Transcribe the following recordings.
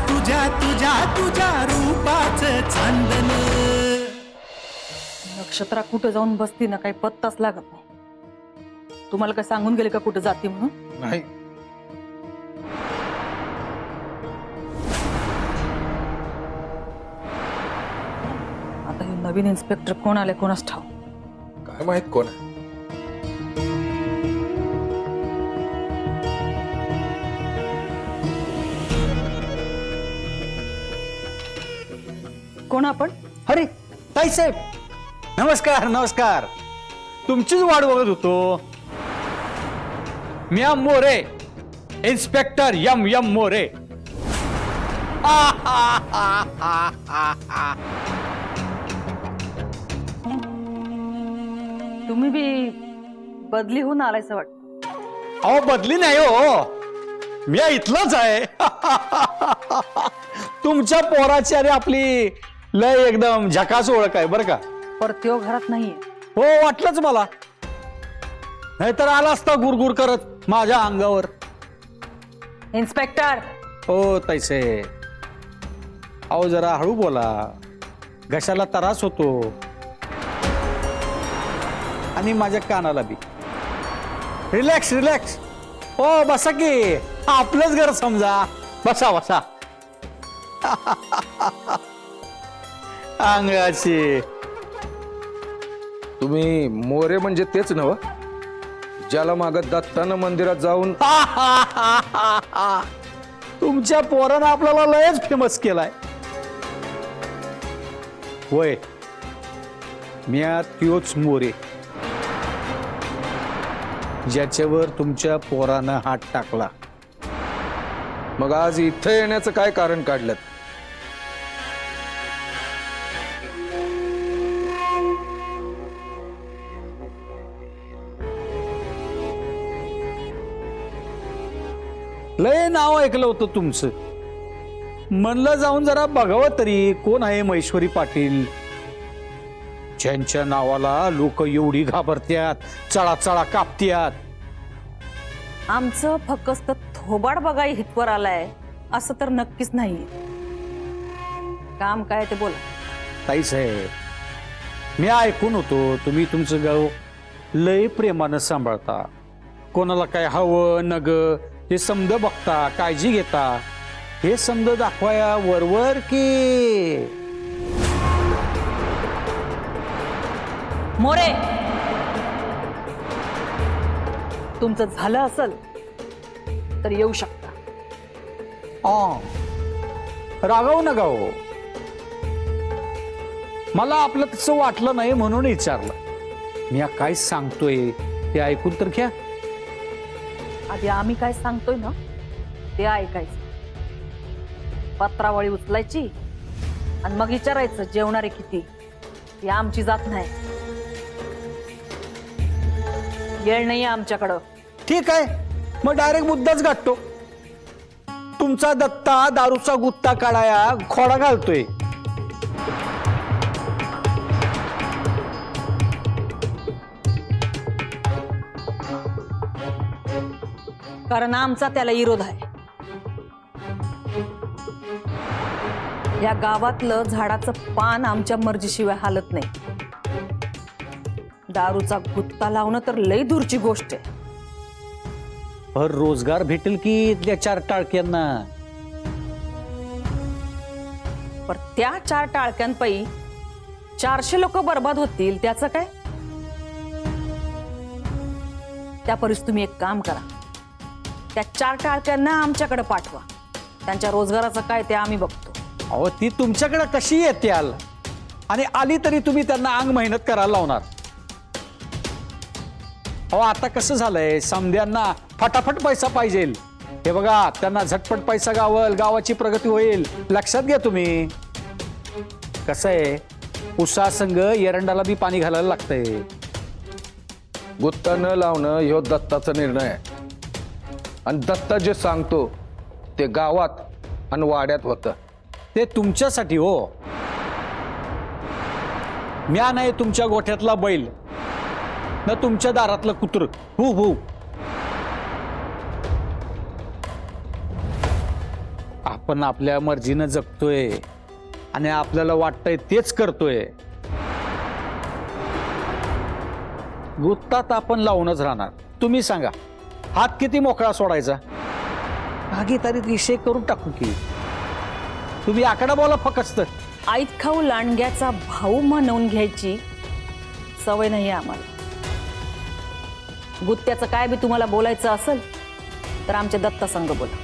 तुझ्या तुझ्या तुझ्या रूपाचं चांदण. नक्षत्रा कुठं जाऊन बसती ना काही पत्ताच लागत नाही. तुम्हाला काय सांगून गेले का कुठं जाती म्हणून? नाही. आता हे नवीन इन्स्पेक्टर कोण आले कोणाच ठाव. काय माहित कोण आहे. कोण आपण? अरे ताईसाहेब, नमस्कार नमस्कार. तुमचीच वाट बघत होतो. म्या More, inspector M M More. तुम्ही बी बदली होऊन आलायचं वाटतं. अहो बदली नाही हो, मी इथलाच आहे. तुमच्या पोराची आणि आपली लय एकदम झकास ओळख आहे बरं का. पर त्यो घरात नाहीये. हो वाटलंच मला, नाहीतर आला असता गुरगुर करत माझ्या अंगावर. इन्स्पेक्टर हो तैसे, अहो जरा हळू बोला, घशाला त्रास होतो आणि माझ्या कानाला बी. Relax relax. हो बसा की, आपलंच घर समजा. बसा बसा. अंगाची. तुम्ही मोरे म्हणजे तेच नव, ज्याला मागत दत्तानं मंदिरात जाऊन. तुमच्या पोरानं आपल्याला लयच फेमस केलाय. होय, मी त्योच मोरे ज्याच्यावर तुमच्या पोरानं हात टाकला. मग आज इथं येण्याचं काय कारण काढलं? लय नाव ऐकलं होतं तुमचं. म्हणलं जाऊन जरा बघावं तरी कोण आहे महेश्वरी पाटील, ज्यांच्या नावाला लोक एवढी घाबरत्यात, चळा चळा कापत्यात. आमचं फक्त थोबाड बघाई हितवर आलाय असं तर नक्कीच नाहीये. काम काय ते बोला. ताईच आहे, मी ऐकून होतो तुम्ही तुमचं गाव लय प्रेमानं सांभाळता. कोणाला काय हवं नग हे समज बघता, काळजी घेता. हे समज दाखवाया वरवर की. मोरे, तुमचं झालं असेल तर येऊ शकता. रागावू नका हो. मला आपलं तसं वाटलं नाही म्हणून विचारलं. मी काय सांगतोय ते ऐकून तर घ्या. आधी आम्ही काय सांगतोय ना ते ऐकायचं. पत्रावळी उचलायची आणि मग विचारायचं जेवणारे किती. ती आमची जात नाही. येळ नाहीये आमच्याकडं. ठीक आहे, मग डायरेक्ट मुद्दाच गाठतो. तुमचा दत्ता दारूचा गुत्ता काढाया खोडा घालतोय. कारण आमचा त्याला विरोध आहे. या गावातलं झाडाचं पान आमच्या मर्जीशिवाय हालत नाही. दारूचा गुत्ता लावणं तर लई दूरची गोष्ट आहे. पर रोजगार भेटेल की इथल्या 4 टाळक्यांना. पर त्या 4 टाळक्यांपैकी 400 लोक बर्बाद होतील त्याचं काय? त्यापरीस तुम्ही एक काम करा, त्या 4 टाळक्यांना आमच्याकडे पाठवा. त्यांच्या रोजगाराचं काय ते आम्ही बघतो. अहो ती तुमच्याकडे कशी येते आल, आणि आली तरी तुम्ही त्यांना अंग मेहनत करायला लावणार. अहो आता कसं झालंय, समद्यांना फटाफट पैसा पाहिजे. हे बघा, त्यांना झटपट पैसा गावल, गावाची प्रगती होईल. लक्षात घ्या तुम्ही. कसं आहे, उसासंग एरंडाला बी पाणी घालायला लागतंय. गुत्ता न लावणं ह्यो दत्ताचा निर्णय आहे. आणि दत्ता जे सांगतो ते गावात आणि वाड्यात होतं. ते तुमच्यासाठी हो. म्या नाही तुमच्या गोठ्यातला बैल, न तुमच्या दारातलं कुत्र. हु हु. आपण आपल्या मर्जीनं जगतोय आणि आपल्याला वाटतंय तेच करतोय, गुत्तात आपण लावूनच राहणार. तुम्ही सांगा, हात किती मोकळा सोडायचा? भागीदारीत विषय करून टाकू की. तुम्ही आकडा बोला फक्त. आईत खाऊ लांडग्याचा भाऊ म्हणून घ्यायची सवय नाही आम्हाला. गुत्त्याचं काय बी तुम्हाला बोलायचं असेल तर आमच्या दत्ता संघ बोला.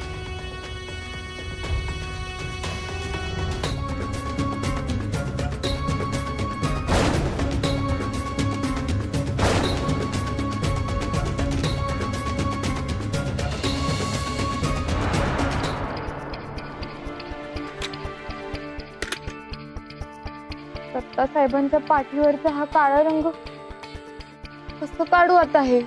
दत्ता साहेबांच्या पाठीवरचा हा काळा रंग कसं काढू आता हे?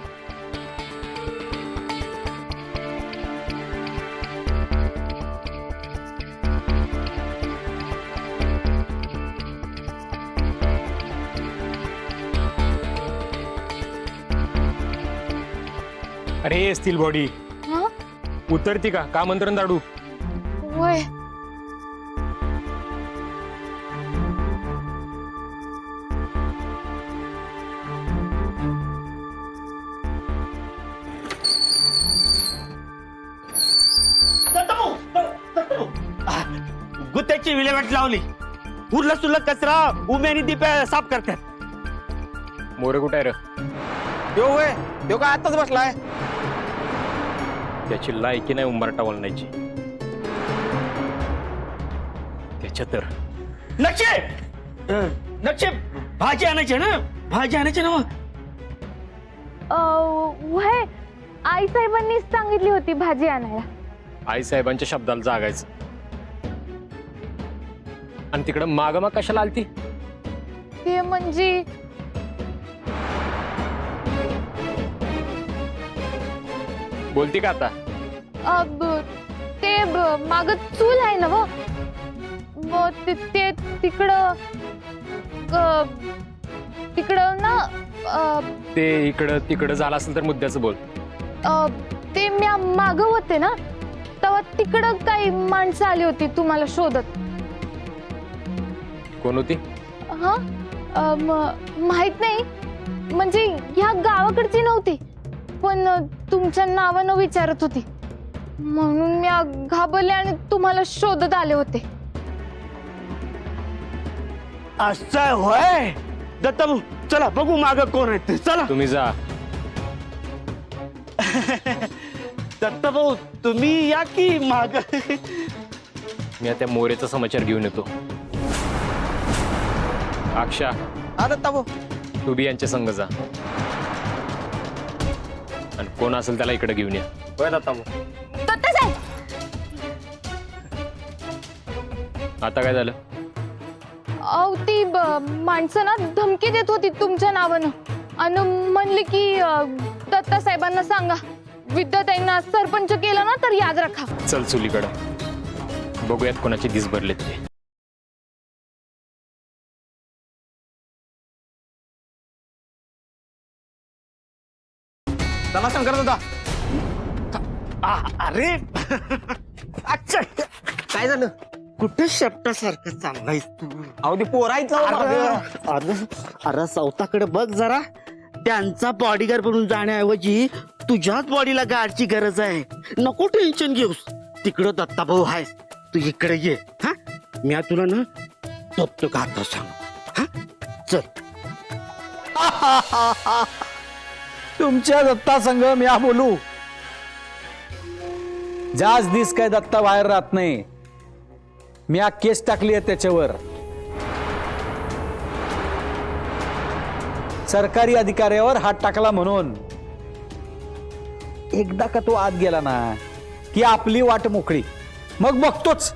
अरे स्टील बॉडी हा उतरती का मंत्रण दाडू? वय गुत्त्याची विल्हेवाट लावली. उरला सुरला कचरा उमे आणि दिप्या साफ करतात. मोरे कुठे आहे रे? देव होय, देव काय आताच बसलाय. त्याची लायकी नाही उंबरटा वळण्याची. त्याच्या तर नक्षे भाजी आणायची ना, भाजी आणायची ना. वय आई साहेबांनीच सांगितली होती भाजी आणायला. आई साहेबांच्या शब्दाला जागायचं. आणि तिकडं माग कशाला आलती? ते म्हणजे बोलती का आता? ते माग चूल आहे ना व ते तिकडं तिकडं ना ते इकडं तिकडं झालं असेल तर मुद्द्याचं बोल. ते म्या माग होते ना तेव्हा तिकडं काही माणसं आली होती तुम्हाला शोधत. कोण होती? हा माहित नाही, म्हणजे ह्या गावाकडची नव्हती पण तुमच्या नावानं विचारत होती म्हणून मी घाबरले आणि तुम्हाला शोधत आले होते. असं होय दत्ता भाऊ, चला बघू माग कोण आहे ते. चला तुम्ही जा. दत्ता भाऊ तुम्ही या की माग. मी आता मोरेचा समाचार घेऊन येतो. अक्षा, दत्ता भाऊ तू बी यांच्या संग जा आणि कोण असेल त्याला इकडे घेऊन या. होय दत्ता भाऊ. दत्ता साहेब आता काय झालं? अहो ती माणसं ना धमकी देत होती तुमच्या नावानं आणि म्हणले की दत्ता साहेबांना सांगा विद्याताईंना सरपंच केलं ना तर याद राखा. चल चुलीकडं बघूयात कोणाचे दिस भरलेत ते. चला शंकर दादा. अरे अच्छा काय झालं? कुठे शेपटासारखं चाललायस तू? अहो ते पोरायचं. अरे सौताकडे बघ जरा. त्यांचा बॉडीगार्ड बनून जाण्याऐवजी तुझ्याच बॉडीला गार्डची गरज आहे. नको टेन्शन घेऊस. तिकडं दत्ता भाऊ आहेस, तू इकडे ये. हा मी तुला ना तप्त गाता सांग. हा चल. तुमच्या दत्ता संघ मी बोलू. जास्त दिस काय दत्ता बाहेर राहत नाही. मी केस टाकली आहे त्याच्यावर. सरकारी अधिकाऱ्यावर हात टाकला म्हणून. एकदा का तो आत गेला ना की आपली वाट मोकळी. मग बघतोच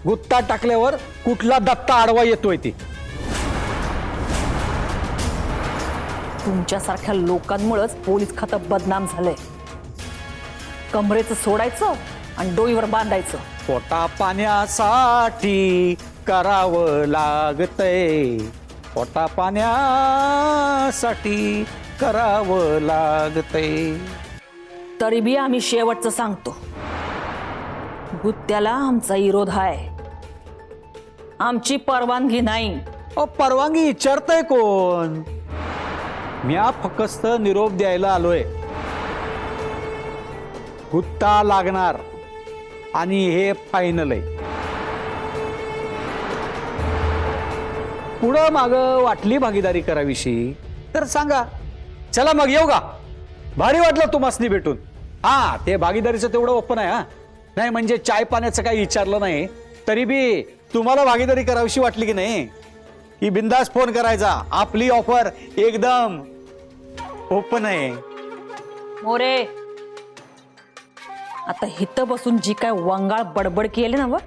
गुत्ता टाकल्यावर कुठला दत्ता आडवा येतोय ती. तुमच्यासारख्या लोकांमुळेच पोलीस खातं बदनाम झालंय. कमरेचं सोडायचं आणि डोईवर बांधायचं. पोटा पाण्यासाठी करावं लागतंय. पोटा पाण्यासाठी करावं लागतंय. तरी बी आम्ही शेवटचं सांगतो, गुत्त्याला आमचा विरोध आहे, आमची परवानगी नाही. परवानगी विचारतय कोण? म्या फक्त निरोप द्यायला आलोय. गुत्ता लागणार आणि हे फायनल आहे. पुढं माग वाटली भागीदारी कराविषयी तर सांगा. चला मग येऊ का? भारी वाटलं तुम्हासनी भेटून. हा, ते भागीदारीचं तेवढं ओपन आहे. हा नाही म्हणजे चाय पाण्याचं काही विचारलं नाही तरी बी तुम्हाला भागीदारी करावीशी वाटली की नाही की बिंदास फोन करायचा. आपली ऑफर एकदम ओपन आहे. मोरे, आता हिथं बसून जी काय वंगाळ बडबड केली ना,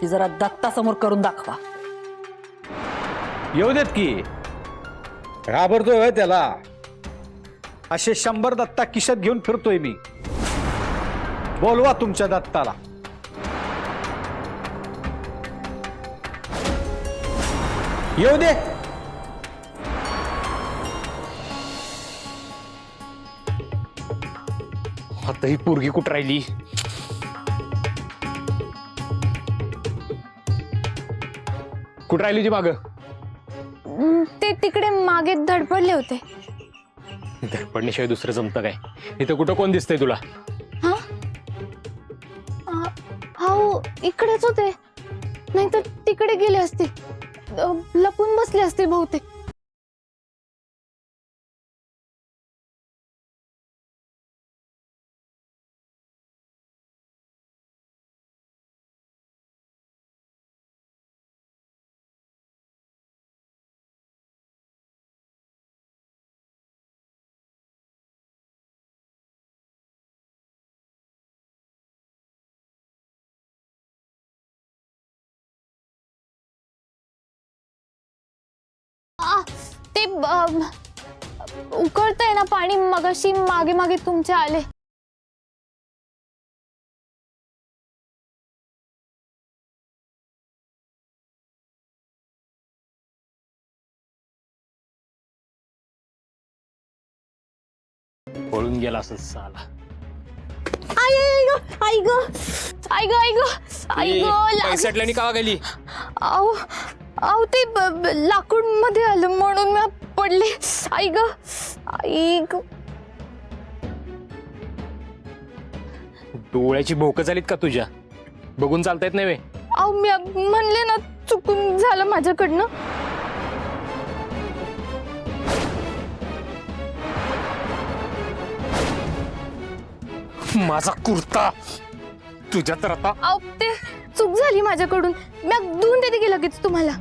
ती जरा दत्तासमोर करून दाखवा. येऊ देत की, घाबरतोय त्याला. असे 100 दत्ता किशात घेऊन फिरतोय मी. बोलवा तुमच्या दत्ताला. येऊ दे. आता ही पोरगी कुठं राहिली? कुठं राहिली ती माग? ते तिकडे मागे धडपडले होते. धडपडण्याशिवाय दुसरं जमतं काय? इथं कुठं कोण दिसतंय तुला? हा हो, इकडेच होते. नाही तर तिकडे गेले असतील, लपून बसले असतील बहुतेक. ते उकळतंय ना पाणी, मगाशी मागे मागे तुमचे आले. पळून गेला असं साला. आई ग पैसेटल्याने कावा गेली? अहो ते लाकूड मध्ये आलं म्हणून मी पडले. आई ग. डोळ्याची भोकं झालीत का तुझ्या? बघून चालता येत नाही वे? अहो मी म्हणले ना, चुकून झालं माझ्याकडनं. माझा कुर्ता तुझ्या तर आता. अहो ते चूक झाली माझ्याकडून, मी धुवून देते की लगेच तुम्हाला.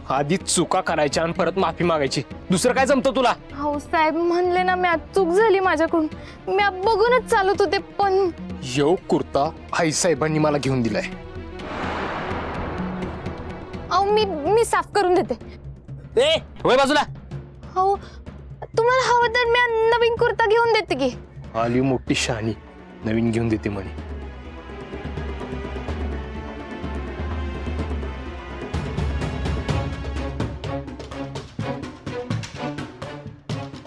आधी चुका करायच्या आणि परत माफी मागायची, दुसरं काय जमतं तुला? हो साहेब, म्हणले ना, मी चूक झाली माझ्याकडून. मी बघूनच चालत होते, पण यो कुर्ता आई साहेबांनी मला घेऊन दिलाय. अहो मी साफ करून देते. ए होय बाजूला. हो, तुम्हाला हवं तर मी नवीन कुर्ता घेऊन देते की. आली मोठी शहाणी, नवीन घेऊन देते म्हणे.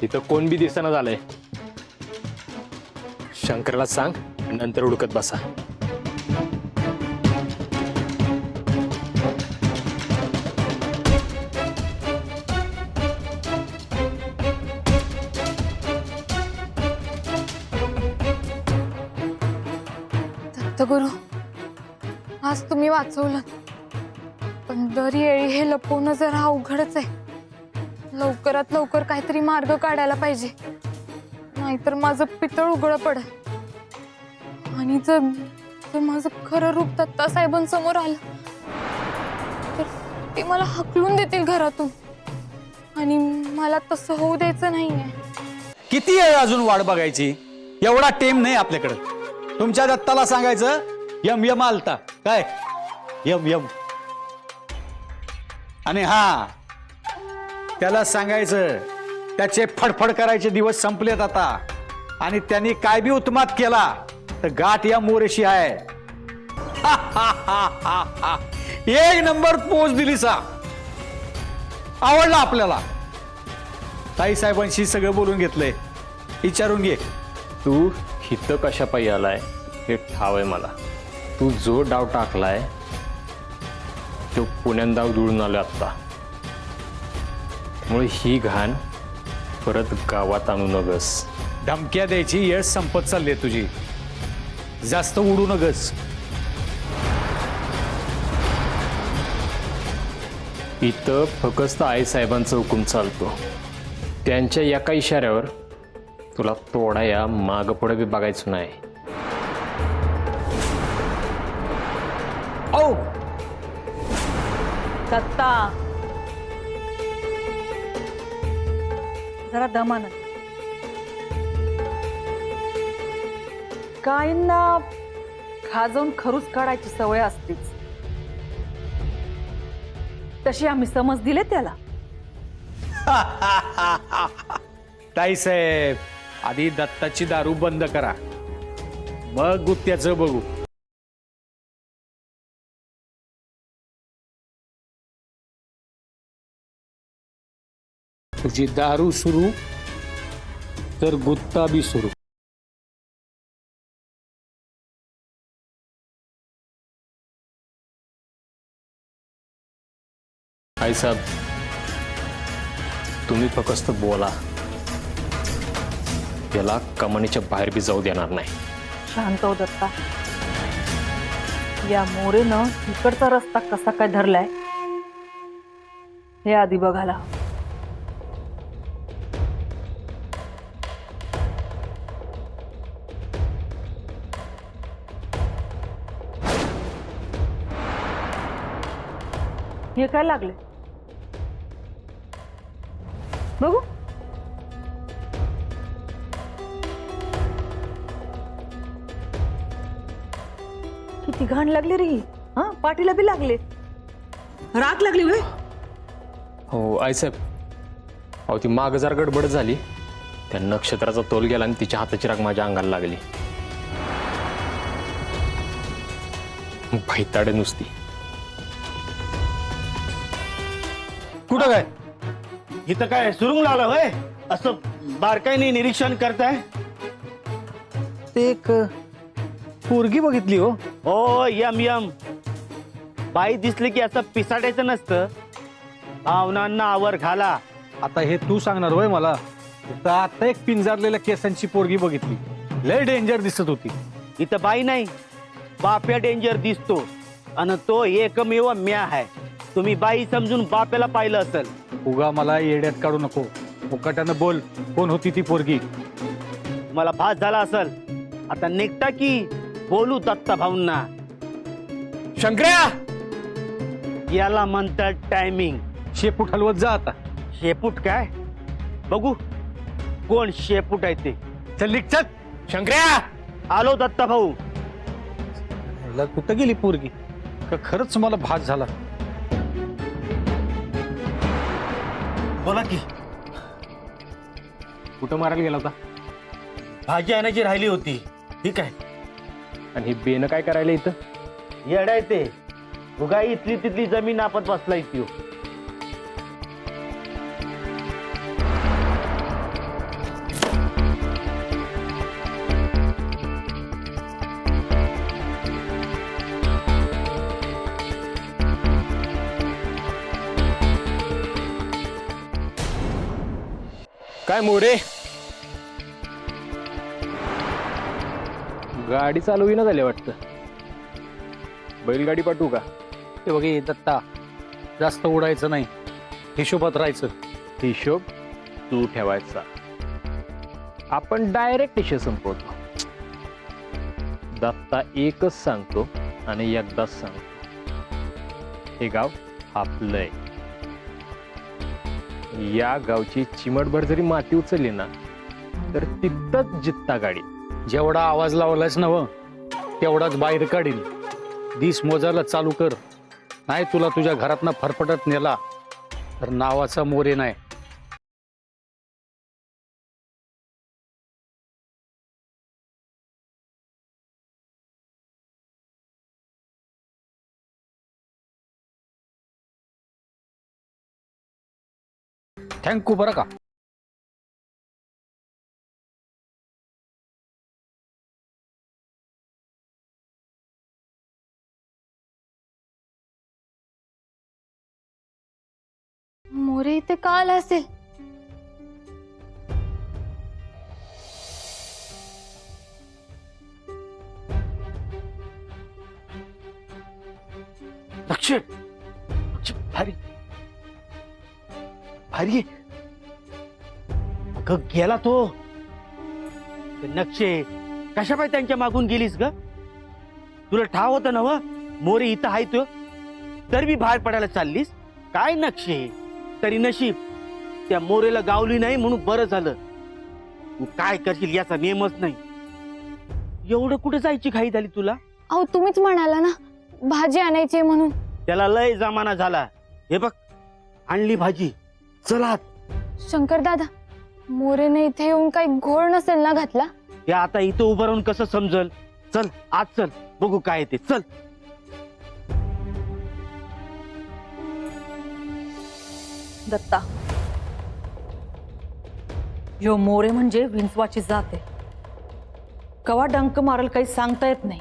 तिथं कोण बी दिसेना झालंय. शंकरला सांग, नंतर उडकत बसा. दत्तगुरु, आज तुम्ही वाचवलं, पण दरवेळी हे लपवणं जरा अवघडच आहे. लवकरात लवकर काहीतरी मार्ग काढायला पाहिजे, नाहीतर माझं पितळ उघडं पडेल. आणि जर माझं खरं रूप दत्ता साहेबांसमोर आलं तर ते मला हकलून देतील घरातून, आणि मला तसं होऊ द्यायचं नाहीये. किती आहे अजून वाट बघायची? एवढा टेम नाही आपल्याकडे. तुमच्या दत्ताला सांगायचं यम यम आलता काय, यम यम. आणि हा, त्याला सांगायचं त्याचे फडफड करायचे दिवस संपलेत आता, आणि त्यांनी काय बी उत्मात केला तर गाठ या मोरेशी आहे. एक नंबर पोच दिली सा. आवडला आपल्याला. ताई साहेबांशी सगळं बोलून घेतलंय, विचारून घे. तू हिथं कशा पायी आलाय हे ठाव आहे मला. तू जो डाव टाकलाय तो पुण्यात डाव दुळून आलो आत्ता. त्यामुळे ही घाण परत गावात आणू नगस. धमक्या द्यायची येळ संपत चालली आहे तुझी. जास्त उडू नगस. इथं फक्त आईसाहेबांचा हुकूम चालतो. त्यांच्या एका इशाऱ्यावर तुला तोडा या माग पुढे बी बघायचं नाही. औ दत्ता, जरा दमानं. काहींना खाजवून खरूच काढायची सवय असतेच, तशी आम्ही समज दिले त्याला. ताईसाहेब, आधी दत्ताची दारू बंद करा, मग गुत्त्याचं बघू. तुझी दारू सुरू तर गुत्ता बी सुरू. आईसाहेब, तुम्ही फक्त बोला, त्याला कमानीच्या बाहेर बी जाऊ देणार नाही. शांत हो दत्ता. या मोरेनं इकडचा रस्ता कसा काय धरलाय हे आधी बघायला. हे काय लागले बघू. किती घाण लागली रे. हा, पाठीला बी लागले. राग लागली वे. हो आईसाहेब, अहो ती माग जरा गडबड झाली, त्या नक्षत्राचा तोल गेला आणि तिच्या हाताची राग माझ्या अंगाला लागली. भैताडे नुसती. कुठं काय इथं काय सुरुंग लावलं होय? असं बारकाईने निरीक्षण करताय? ते एक पोरगी बघितली हो. ओ यम यम, बाई दिसली की असं पिसाडायचं नसतं, भावनांना आवर घाला. आता हे तू सांगणार होय मला? तर आता एक पिंजारलेल्या केसांची पोरगी बघितली, लय डेंजर दिसत होती. इथं बाई नाही, बाप्या डेंजर दिसतो, आणि तो एकमेव म्या आहे. तुम्ही बाई समजून बाप्याला पाहिलं असेल. उगा मला येड्यात काढू नको. मुकाट्यानं बोल, कोण होती ती पोरगी? मला भास झाला असेल. आता निघता की बोलू दत्ता भाऊंना. शंकर्या, याला म्हणतात टायमिंग. शेपूट हलवत जा आता. शेपूट काय? बघू कोण शेपूट आहे ते. चल निघ, चल. शंकर्या, आलो दत्ता भाऊ. याला कुठं गेली पोरगी? का खरंच मला भास झाला? बोला की. कुठं मारायला गेला होता? भाजी आणायची राहिली होती. ठीक आहे. आणि हे बेन काय करायला इथं? येडाय ते उगाई इथली तिथली जमीन आपत बसलाय ती. काय मोरे, गाडी चालू ना झाली वाटतं. बैलगाडी पाठवू का? ते बघे दत्ता, जास्त उडायचं नाही, हिशोबात राहायचं. हिशोब तू ठेवायचा, आपण डायरेक्ट विषय संपवतो. दत्ता एकच सांगतो आणि एकदाच सांगतो, हे गाव आपलंय. या गावची चिमटभर जरी माती उचलली ना तर तिथंच जित्ता गाडी. जेवढा आवाज लावलायस ना तेवढाच बाहेर काढील. दिस मोजायला चालू कर, नाही तुला तुझ्या घरातनं फरफटत नेला तर नावाचा मोरे नाही. थँक्यू बरं का. मोरे इथे का आला असेल? लक्ष्य भारी भारी अगं गेला तो. ते नक्षे कशा पाय त्यांच्या मागून गेलीस ग? तुला ठाव होतं ना व मोरे इथं आहे तो, तर बी बाहेर पडायला चाललीस काय? नक्षे तरी नशीब त्या मोरेला गावली नाही म्हणून बरं झालं. तू काय करशील याचा नेमच नाही. एवढं कुठे जायची घाई झाली तुला? अहो तुम्हीच म्हणाला ना भाजी आणायची आहे म्हणून. त्याला लय जमाना झाला. हे बघ आणली भाजी, चला आत. शंकर दादा, मोरेने इथे येऊन काही घोळ नसेल ना घातला? हे आता इथं उभं राहून कसं समजल? चल आज चल बघू काय ते. चल. दत्ता, ह्यो मोरे म्हणजे विंचवाची जात आहे. कवा डंक मारल काही सांगता येत नाही.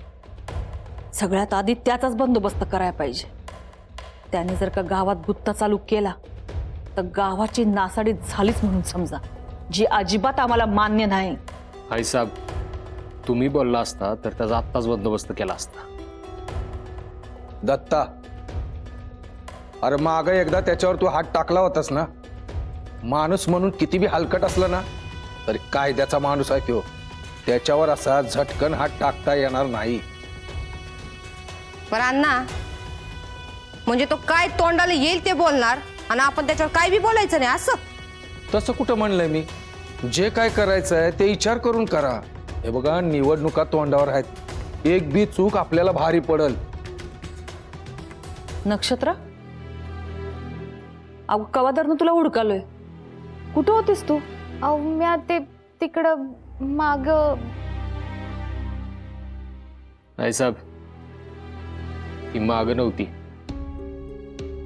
सगळ्यात आधी त्याचाच बंदोबस्त करायला पाहिजे. त्याने जर का गावात गुत्ता चालू केला तर गावाची नासाडी झालीच म्हणून समजा, जी अजिबात आम्हाला मान्य नाही. आईसाहेब, तुम्ही बोलला असता तर त्याचा आत्ताच बंदोबस्त केला असता. दत्ता, अरे माग एकदा त्याच्यावर तू हात टाकला होतास ना. माणूस म्हणून किती बी हलकट असलं ना तरी कायद्याचा माणूस आहे तो. त्याच्यावर असा झटकन हात टाकता येणार नाही. पण अण्णा, म्हणजे तो काय तोंडाला येईल ते बोलणार आणि आपण त्याच्यावर काय बी बोलायचं नाही असं? तसं कुठं म्हणलंय मी? जे काय करायचं आहे ते विचार करून करा. हे बघा, निवडणुका तोंडावर आहेत. एक बी चूक आपल्याला भारी पडल. नक्षत्र, अगं कवादरनं तुला हुडकालोय. कुठं होतीस तू? अहो मी ते तिकडं माग. आईसाहेब, ती माग नव्हती,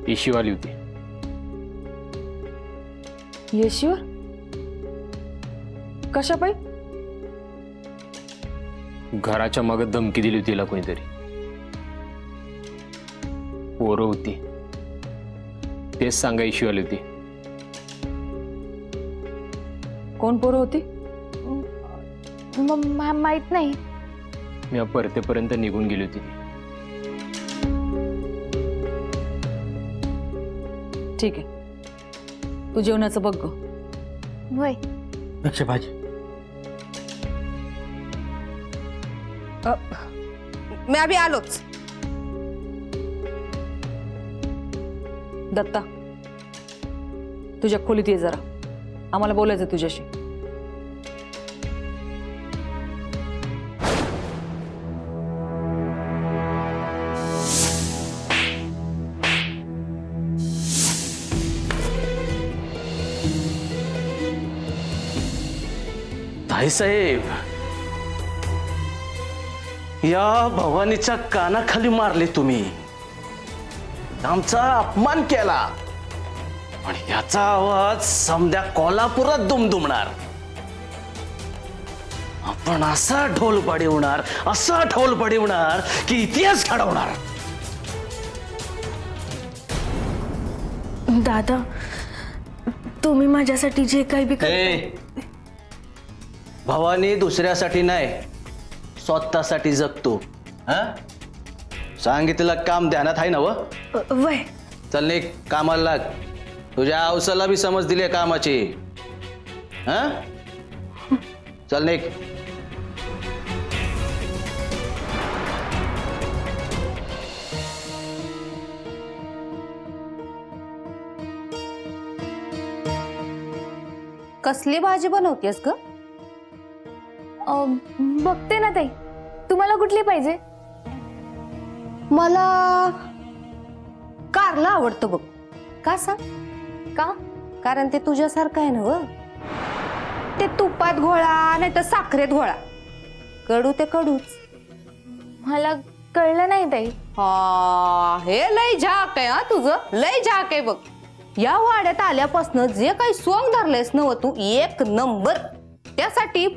ती शिवाली होती. येशीवर कशा पायी? घराच्या मागे धमकी दिली होती तिला कोणीतरी. पोरं होती, तेच सांगायची शिवाली होती. कोण पोरं होती? माहित नाही. मी परतेपर्यंत निघून गेली होती ती. ठीक आहे, तू जेवणाचं बघ गं. वय लक्ष भाजी. मी अभि आलोच. दत्ता, तुझ्या खोलीत ये जरा, आम्हाला बोलायचं तुझ्याशी. ताईसाहेब, या भवानीच्या कानाखाली मारले तुम्ही. आमचा अपमान केला आणि याचा आवाज समद्या कोल्हापुरात दुमदुमणार. आपण असा ढोल पडवणार, असा ढोल पडवणार की इतिहास घडवणार. दादा, तुम्ही माझ्यासाठी जे काही बी भवानी दुसऱ्यासाठी नाही, स्वतःसाठी जगतो. सांगितलं काम ध्यानात आहे ना? वय चल निघ, कामाला लाग. तुझ्या हौसाला बी समज दिली कामाची. चल निघ. कसली भाजी बनवतेस ग? बघते ना ताई, तुम्हाला कुठली पाहिजे? मला कारला आवडतं बघ. का सांग? का? कारण ते तुझ्यासारखं आहे ना व. ते तुपात घोळा नाही तर साखरेत घोळा, कडू ते कडूच. मला कळलं नाही ताई. हा, हे लय झाक आहे. हा, तुझं लय झाक आहे बघ. या वाड्यात आल्यापासून जे काही सोंग धरलेस ना तू, एक नंबर. त्यासाठी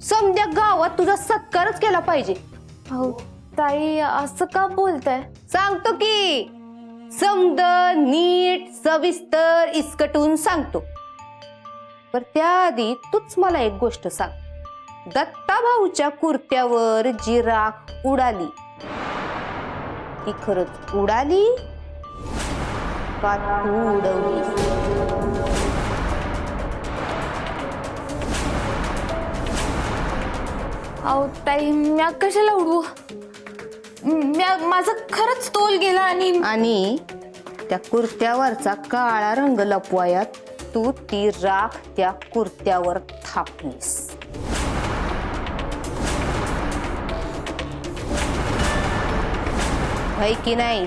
समद्या गावात तुझा सत्कारच केला पाहिजे. अहो ताई, असं का बोलताय? सांगतो की समद नीट सविस्तर इसकटून सांगतो. पर त्याआधी तूच मला एक गोष्ट सांग. दत्ता भाऊच्या कुर्त्यावर जी राख उडाली ती खरंच उडाली का तू उडवलीस? अहो ताई, म्या कशाला उडवू? माझा खरंच तोल गेला आणि त्या कुर्त्यावरचा काळा रंग लपवायात तू ती राख त्या कुर्त्यावर थापलीस. होय की नाही?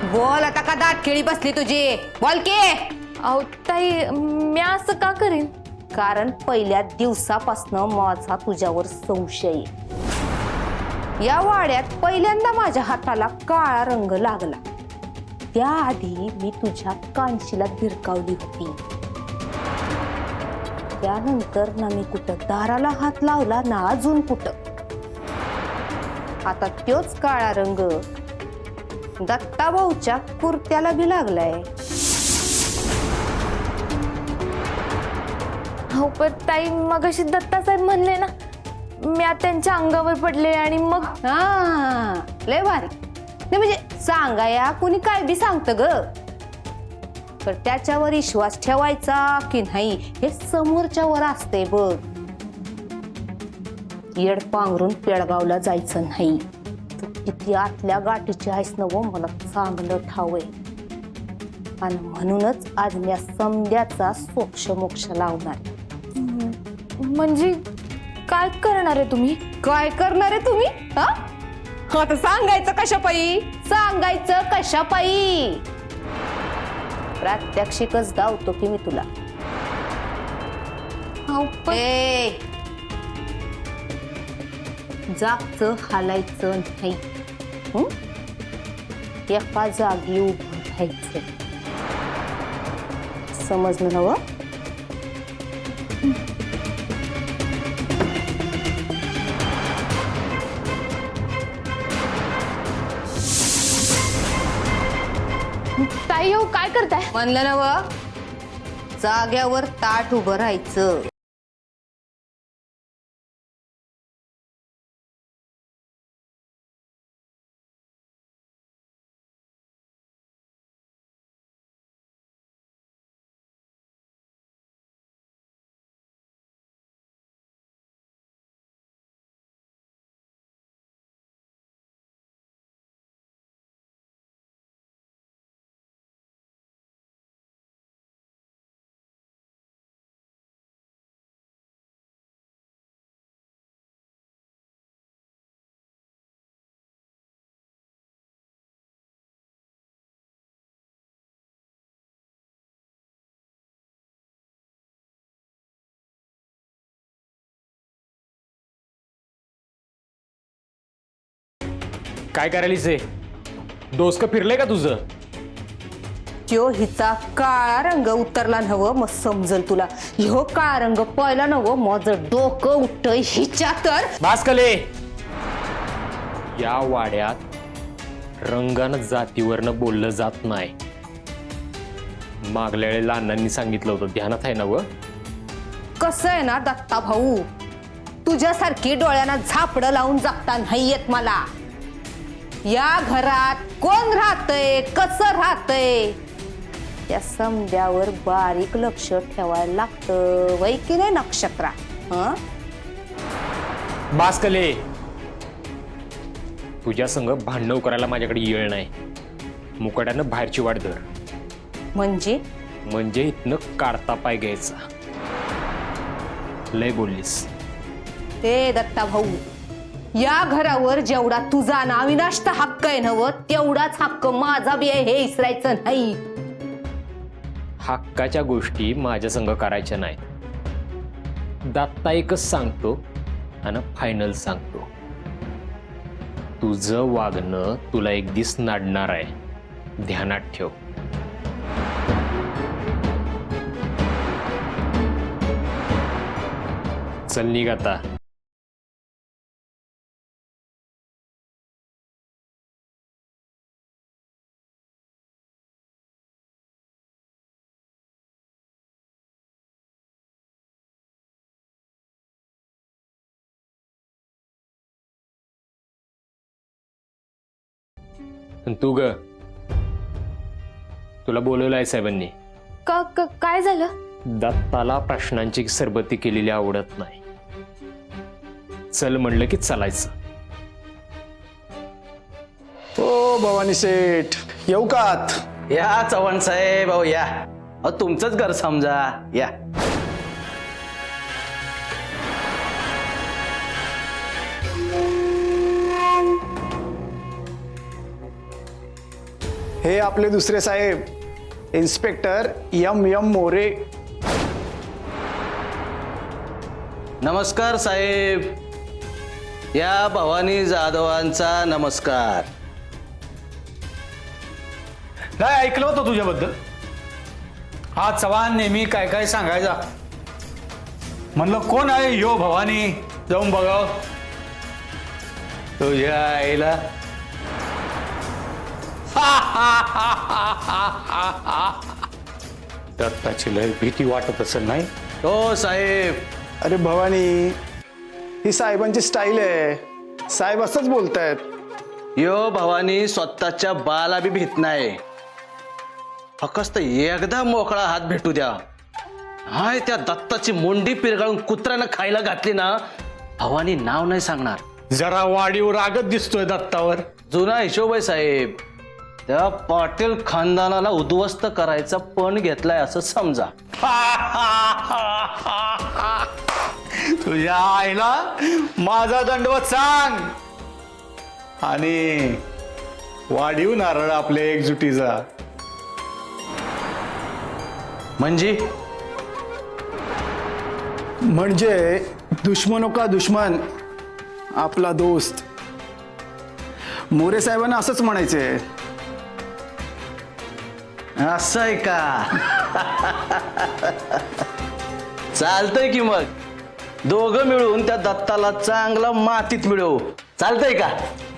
बोल आता, का दाट खेळी बसली तुझी? बोल की. अहो ताई, म्या असं का करीन? कारण पहिल्या दिवसापासनं माझा तुझ्यावर संशय आहे. या वाड्यात पहिल्यांदा माझ्या हाताला काळा रंग लागला त्याआधी मी तुझ्या कानशीला धिरकावली होती. त्यानंतर ना मी कुठं दाराला हात लावला ना अजून कुठं. आता तोच काळा रंग दत्ताभाऊच्या कुर्त्याला बी लागलाय. हो पण ताई, मगाशी दत्तासाहेब म्हणले ना, म्या त्यांच्या अंगावर पडले आणि मग हा, लय भारी. नाही म्हणजे सांगाया कोणी काय बी सांगतं ग, तर त्याच्यावर विश्वास ठेवायचा की नाही हे समोरच्यावर असते बघ. येड पांघरून पेडगावला जायचं नाही. तू किती आतल्या गाठीची आहेस ना वो मला चांगलं ठाव आहे. आणि म्हणूनच आज मी समद्याचा सोक्ष मोक्ष लावणार. म्हणजे काय करणार आहे तुम्ही? काय करणार आहे तुम्ही? हा, आता सांगायचं कशापायी? सांगायचं कशापायी? प्रात्यक्षिकच दावतो की मी तुला. ए, जागचं हालायचं नाही. एका जागी उभं राहायचं. समजलं ना? ताई हो, काय करताय? म्हणलं ना व, जाग्यावर ताट उभं राहायचं. काय करायलीस हे? डोसकं फिरलंय का तुझं? त्यो हिचा काळा रंग उतरला नव मग समजल तुला. ह्यो काळा रंग पाहिला नव माझं डोकं उठतंय हिच्या तर. भास्कले, या वाड्यात रंगानं जातीवरनं बोललं जात नाही. मागल्या वेळेला अण्णांनी सांगितलं होतं, ध्यानात आहे ना व? कसं आहे ना दत्ता भाऊ, तुझ्यासारखी डोळ्यांना झापडं लावून जगता नाही येत मला. या घरात कोण राहतंय, कसं राहतंय त्या समद्यावर बारीक लक्ष ठेवायला लागतं. वै की नाही नक्षत्रा? भास्कले, तुझ्या संग भांडण करायला माझ्याकडे येळ नाही. मुकाट्यानं बाहेरची वाट धर. म्हणजे इथनं काढता पाय घ्यायचा. लय बोललीस. ते दत्ता भाऊ, या घरावर जेवढा तुझा ना अविनाष्ट हक्क आहे नव तेवढाच हक्क माझा बी आहे हे विसरायचं नाही. हक्काच्या गोष्टी माझ्या संग करायच्या नाहीत. दत्ता एकच सांगतो आणि फायनल सांगतो, तुझं वागणं तुला एक दिस नाडणार आहे. ध्यानात ठेव. चल निघ आता. आणि तू ग, तुला बोलवलं आहे साहेबांनी. काय झालं? दत्ताला प्रश्नांची सरबती केलेली आवडत नाही. चल म्हणलं की चालायचं. ओ भवानी सेठ, येऊ का आत? या चव्हाण साहेब, अहो या. अहो तुमचंच घर समजा, या. हे आपले दुसरे साहेब, इन्स्पेक्टर एम मोरे. नमस्कार साहेब. या भवानी जाधवांचा नमस्कार. काय ऐकलं होतं तुझ्याबद्दल? हा चव्हाण नेहमी काय काय सांगायचा. म्हणलं कोण आहे यो भवानी, जाऊन बघाव. तुझ्या आईला दत्ताची लय भीती वाटत असेल नाही? हो साहेब. अरे भवानी, ही साहेबांची स्टाईल आहे. साहेब असंच बोलतायत. यो भवानी स्वतःच्या बाला बी भीत नाही. फक्त एकदा मोकळा हात भेटू द्या. हाय त्या दत्ताची मुंडी पिरगाळून कुत्र्यानं खायला घातली ना, भवानी नाव नाही सांगणार. जरा वाढीवर रागत दिसतोय दत्तावर. जुना हिशोब आहे साहेब. त्या पाटील खानदानाला उद्ध्वस्त करायचा पण घेतलाय असं समजा. तुझ्या आईला माझा दंडवत सांग. आणि वाढीव नारळ आपल्या एकजुटीचा. म्हणजे दुश्मनो का दुश्मन आपला दोस्त. मोरे साहेबांना असंच म्हणायचंय. असं आहे का? चालतंय की मग दोघं मिळून त्या दत्ताला चांगला मातीत मिळवू. चालतंय का?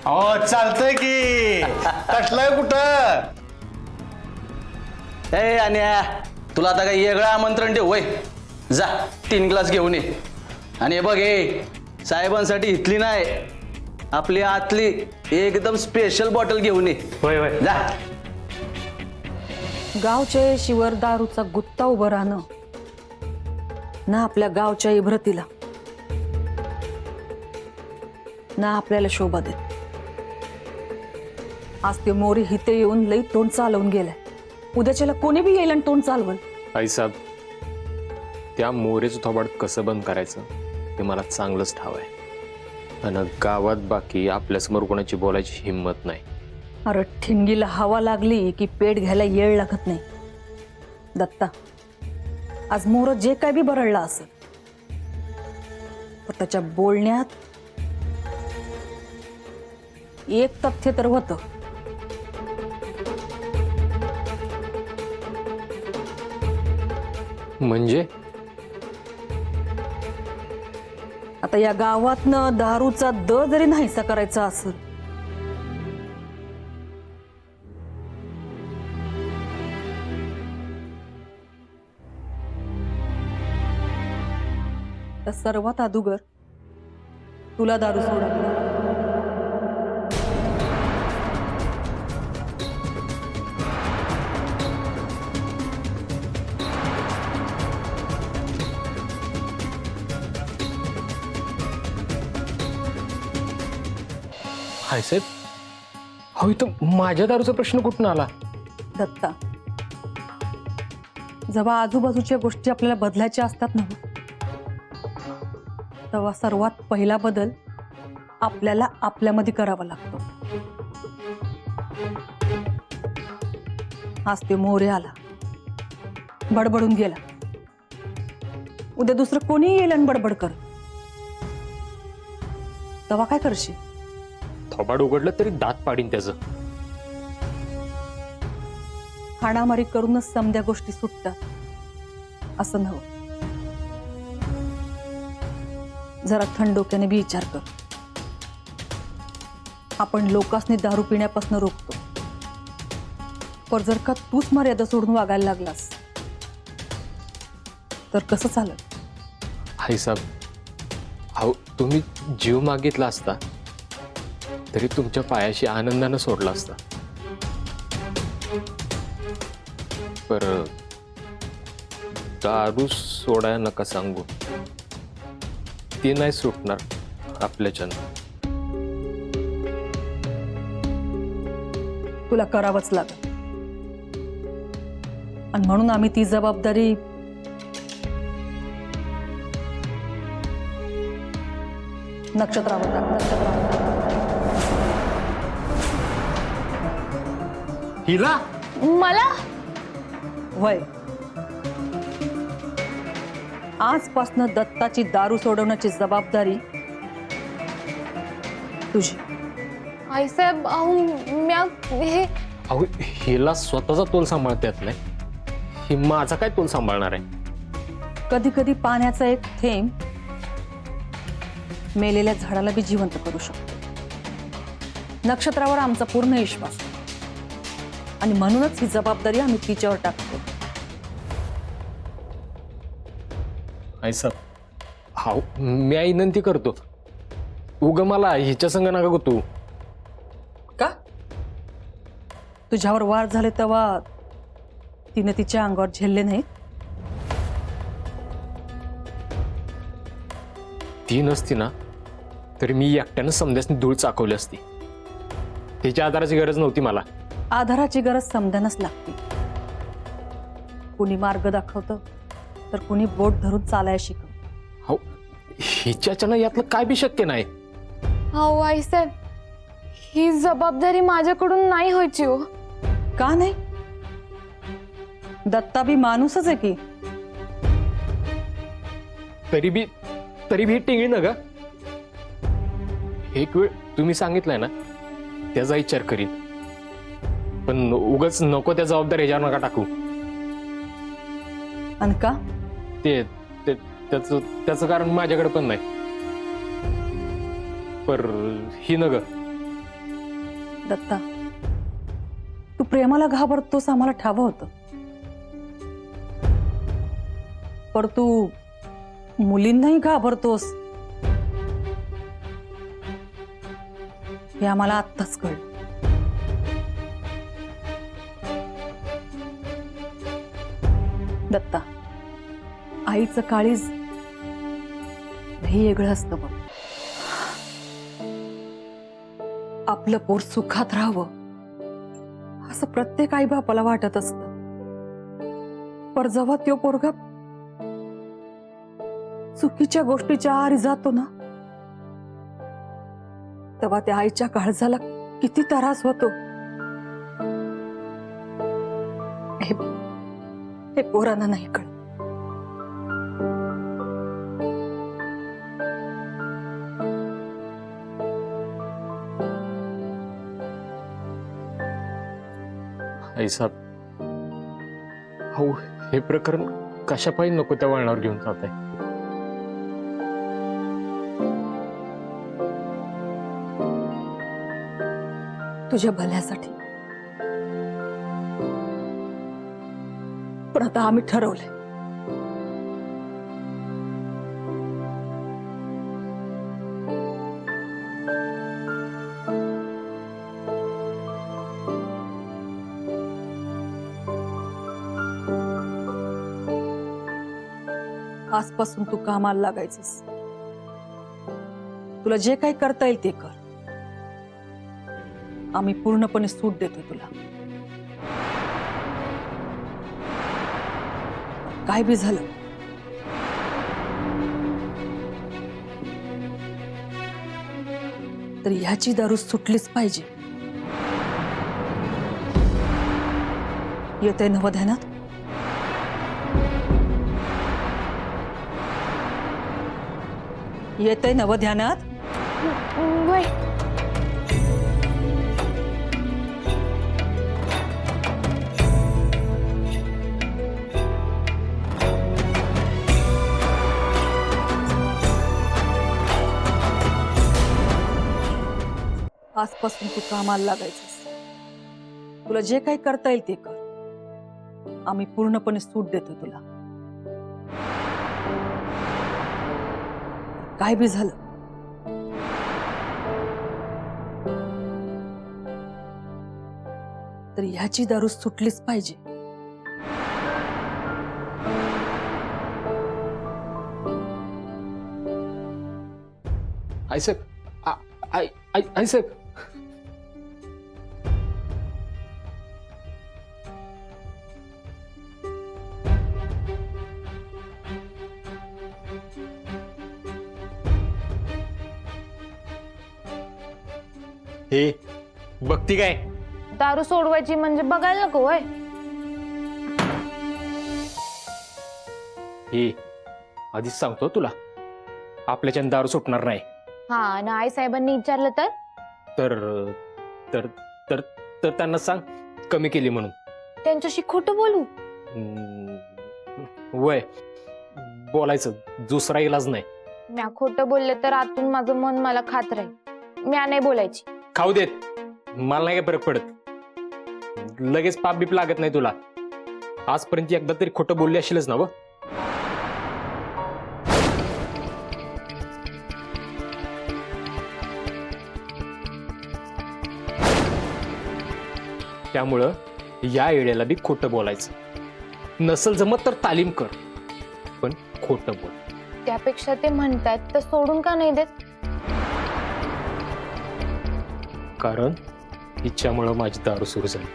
हो चालतंय की. कसलंय कुठं? ए अन्या, तुला आता काही वेगळं आमंत्रण देऊ वय. जा 3 ग्लास घेऊन ये. आणि हे बघ, हे साहेबांसाठी इथली नाही, आपली आतली एकदम स्पेशल बॉटल घेऊन ये. होय होय. जा. गावच्या शिवर दारूचा गुत्ता उभं राहणं ना आपल्या गावच्या इभ्रतीला ना आपल्याला शोभा देत. आज ते मोरी हिते येऊन लई तोंड चालवून गेलाय. उद्याच्याला कोणी बी येईल आणि तोंड चालवल. आई साहेब, त्या मोरेचं थोबाड कसं बंद करायचं ते मला चांगलंच ठाव आहे. आणि गावात बाकी आपल्यासमोर कोणाची बोलायची हिंमत नाही. अरे ठिणगीला हवा लागली की पेट घ्यायला येळ लागत नाही. दत्ता, आज मोर जे काय बी बरळला असेल, पण त्याच्या बोलण्यात एक तथ्य तर होतं. म्हणजे आता या गावातनं दारूचा दर जरी नाहीसा करायचा असेल तर सर्वात अगोदर तुला दारू सोडावी लागेल. हाय साहेब, हो इथं माझ्या दारूचा प्रश्न कुठून आला? दत्ता, जेव्हा आजूबाजूच्या गोष्टी आपल्याला बदलायच्या असतात ना, तेव्हा सर्वात पहिला बदल आपल्याला आपल्यामध्ये करावा लागतो. आज ते मोरे आला, बडबडून गेला. उद्या दुसरं कोणी येईल आणि बडबड कर, तेव्हा काय करशील? थोबाड उघडलं तरी दात पाडीन त्याचं. हाणामारी करूनच समध्या गोष्टी सुटतात असं नव्हतं. जरा थंड डोक्याने बी विचार कर. आपण लोकांनी दारू पिण्यापासून रोखतो, पण जर का तूच मर्यादा सोडून वागायला लागलास तर कसं चालेल? हाय साहेब, हो तुम्ही जीव मागितला असता तरी तुमच्या पायाशी आनंदानं सोडला असता. पर दारू सोडाय नका सांगू, ते नाही सुटणार आपल्याच्यानं. तुला करावंच लागेल आणि म्हणून आम्ही ती जबाबदारी नक्षत्रावर हिला मला वय आजपासनं दत्ताची दारू सोडवण्याची जबाबदारी तुझी. आईसाहेब अहो म्या हे अहो हिला स्वतःचा तोल सांभाळता येत नाही, ही माझा काय तोल सांभाळणार आहे. कधी कधी पाण्याचा एक थेंब मेलेल्या झाडाला बी जिवंत करू शकतो. नक्षत्रावर आमचा पूर्ण विश्वास आहे आणि म्हणूनच ही जबाबदारी आम्ही तिच्यावर टाकतो. साहेब हा मी विनंती करतो, उग मला हिच्या संग नका गो तू. का तुझ्यावर वार झाले तेव्हा तिने तिच्या अंगावर झेलले नाहीत? ती नसती ना तरी मी एकट्यानं समजासनी धूळ चाकवली असती. तिच्या आधाराची गरज नव्हती मला. आधाराची गरज समजायलाच लागते. कुणी मार्ग दाखवतं तर कुणी बोट धरून चालायला शिकवतं. हो हिच्याच्यानं यातलं काय बी शक्य नाही. अहो आईसाहेब ही जबाबदारी माझ्याकडून नाही व्हायची हो. का नाही? दत्ता बी माणूसच आहे की. तरी बी ही टिंगली ना ग. एक वेळ तुम्ही सांगितलंय ना त्याचा विचार करीन, पण उगाच नको त्या जबाबदारी ह्याच्यावर नका टाकू. आणि का? त्याचं कारण माझ्याकडे पण नाही. पर ही न ग दत्ता तू प्रेमाला घाबरतोस आम्हाला ठावं होतं, पर तू मुलींनाही घाबरतोस हे आम्हाला आत्ताच कळलं. दत्ता आईचं काळीज हे वेगळं असतं बघ. आपलं पोर सुखात राहावं असं प्रत्येक आई बापाला वाटत असतं, पर जेव्हा त्यो पोरगा चुकीच्या गोष्टीच्या आहारी जातो ना तेव्हा त्या आईच्या काळजाला किती त्रास होतो हे पोरांना नाही कळत. साहेब हो हे प्रकरण कशापायी नको त्या वळणावर घेऊन जात आहे. तुझ्या भल्यासाठी. पण आता आम्ही ठरवलंय आजपासून तू कामाला लागायचंस. तुला जे काही करता येईल ते कर. आम्ही पूर्णपणे सूट देतो तुला. काय बी झालं तर ह्याची दारू सुटलीच पाहिजे. येते नवध्यानात? येते नवध्यानात? वय आजपासून तू कामाला लागायचंस. तुला जे काही करता येईल ते कर. आम्ही पूर्णपणे सूट देतो तुला. काय बी झालं तर ह्याची दारू सुटलीच पाहिजे. आईसाहेब हे बघती काय? दारू सोडवायची म्हणजे बघायला नको होय. हे आधीच सांगतो तुला, आपल्याच्यानं दारू सुटणार नाही. हा ना, आई साहेबांनी विचारलं तर तर तर तर तर त्यांना सांग कमी केली म्हणून. त्यांच्याशी खोटं बोलू? वय बोलायचं, दुसरा इलाज नाही. म्या खोटं बोलले तर आतून माझं मन मला खात राहील. म्या नाही बोलायची. खाऊ देत, मला नाही काय फरक पडत. लगेच पाप बीप लागत नाही तुला. आजपर्यंत एकदा तरी खोटं बोलली असेलच ना व. त्यामुळं या येड्याला बी खोटं बोलायचं. नसल जमत तर तालीम कर, पण खोटं बोल. त्यापेक्षा ते म्हणतात तर सोडून का नाही देत? कारण हिच्यामुळं माझी दारू सुरू झाली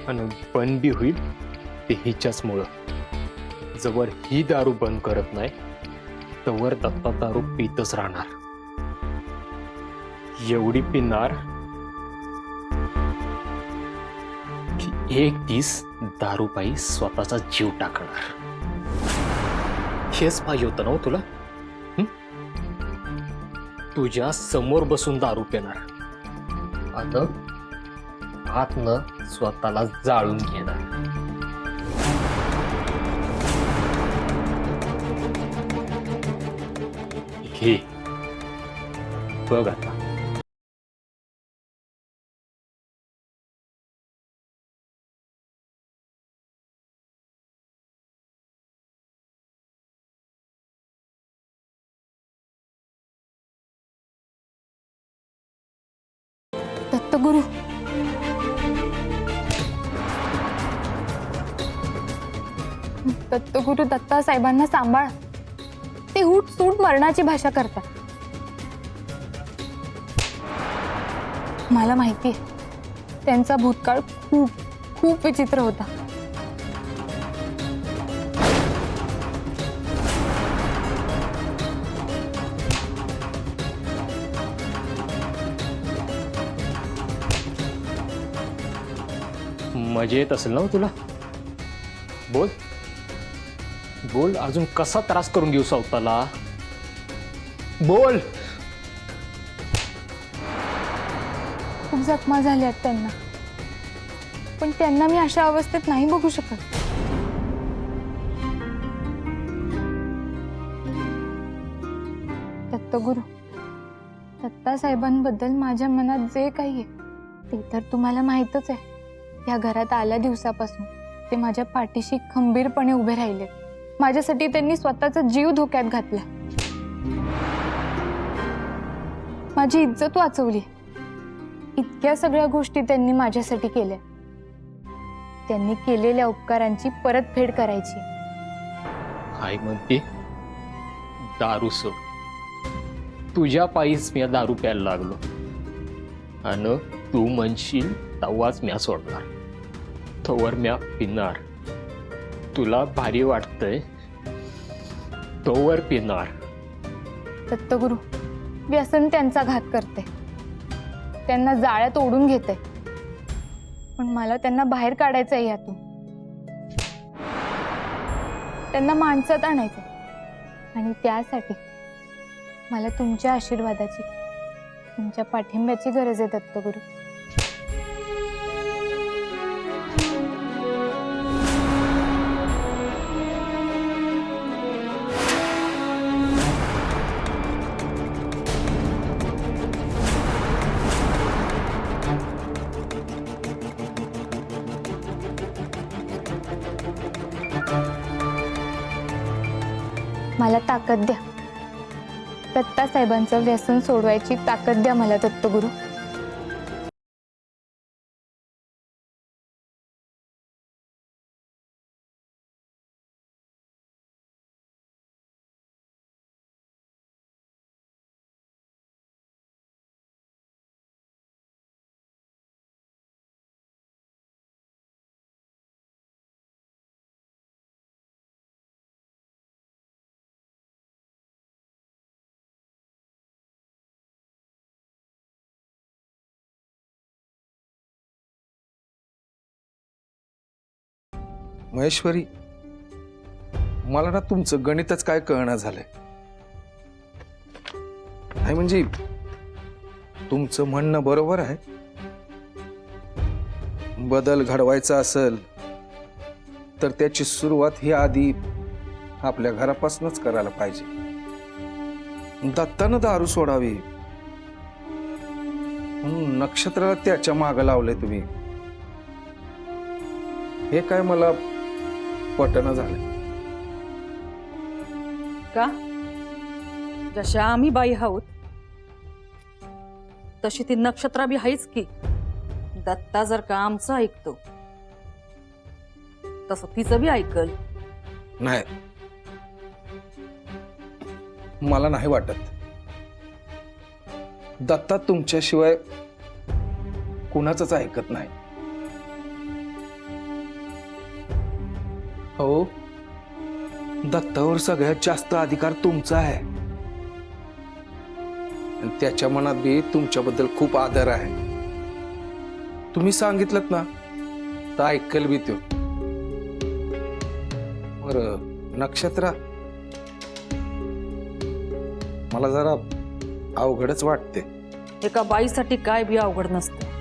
आणि बंद बी होईल ते हिच्याचमुळं. जवळ ही दारू बंद करत नाही तवर दत्ता दारू पितच राहणार. एवढी पिणार की एक दिस दारूपायी स्वतःचा जीव टाकणार. हेच पाहिजे होतं ना हो तुला? तुझ्या समोर बसून दारू पिणार आणि आतनं स्वतःला जाळून घेणार. घे बघ आता. दत्तगुरु, दत्तगुरु दत्ता साहेबांना सांभाळ. ते उठ सूट मरणाची भाषा करतात. मला माहिती आहे त्यांचा भूतकाळ खूप खूप विचित्र होता. मजा येत असेल ना हो तुला? बोल बोल, अजून कसा त्रास करून घेऊ स्वतःला? बोल. खूप जखमा झाल्या आहेत त्यांना, पण त्यांना मी अशा अवस्थेत नाही बघू शकत. दत्तगुरु, दत्ता साहेबांबद्दल माझ्या मनात जे काही आहे ते तर तुम्हाला माहीतच आहे. या घरात आल्या दिवसापासून ते माझ्या पाठीशी खंबीरपणे उभे राहिले. माझ्यासाठी त्यांनी स्वतःचा जीव धोक्यात घातला. माझी इज्जत वाचवली. इतक्या सगळ्या गोष्टी त्यांनी माझ्यासाठी केल्या. त्यांनी केलेल्या उपकारांची परतफेड करायची. काय म्हणते? दारू सोड. तुझ्या पायीच मी दारू प्यायला लागलो आणि तू म्हणशील तवाच म्या सोडणार. तोवर म्या पिणार. तुला भारी वाटतंय तोवर पिणार. दत्तगुरु, व्यसन त्यांचा घात करते, त्यांना जाळ्यात ओढून घेते, पण मला त्यांना बाहेर काढायचं आहे यातून. त्यांना माणसात आणायचं आणि त्यासाठी मला तुमच्या आशीर्वादाची, तुमच्या पाठिंब्याची गरज आहे दत्तगुरु. मला ताकद द्या. दत्ता साहेबांचं व्यसन सोडवायची ताकद द्या मला दत्तगुरु. महेश्वरी, मला ना तुमचं गणितच काय कळणं झालंय. नाही म्हणजे तुमचं म्हणणं बरोबर आहे. बदल घडवायचा असेल तर त्याची सुरुवात ही आधी आपल्या घरापासूनच करायला पाहिजे. दत्तानं दारू सोडावी म्हणून नक्षत्राला त्याच्या मागं लावलंय तुम्ही. हे काय मला पटणं झालं. का जशा आम्ही बाई आहोत तशी ती नक्षत्रा बी आहेच की. दत्ता जर का आमचं ऐकतो तसं तिचं बी ऐकल. नाही, मला नाही वाटत. दत्ता तुमच्याशिवाय कुणाचंच ऐकत नाही. हो, दत्तावर सगळ्यात जास्त अधिकार तुमचा आहे. आणि त्याच्या मनात बी तुमच्याबद्दल खूप आदर आहे. तुम्ही सांगितलं ना तर ऐकल बी तो. बरं नक्षत्रा, मला जरा अवघडच वाटते. एका बाईसाठी काय बी अवघड नसतं.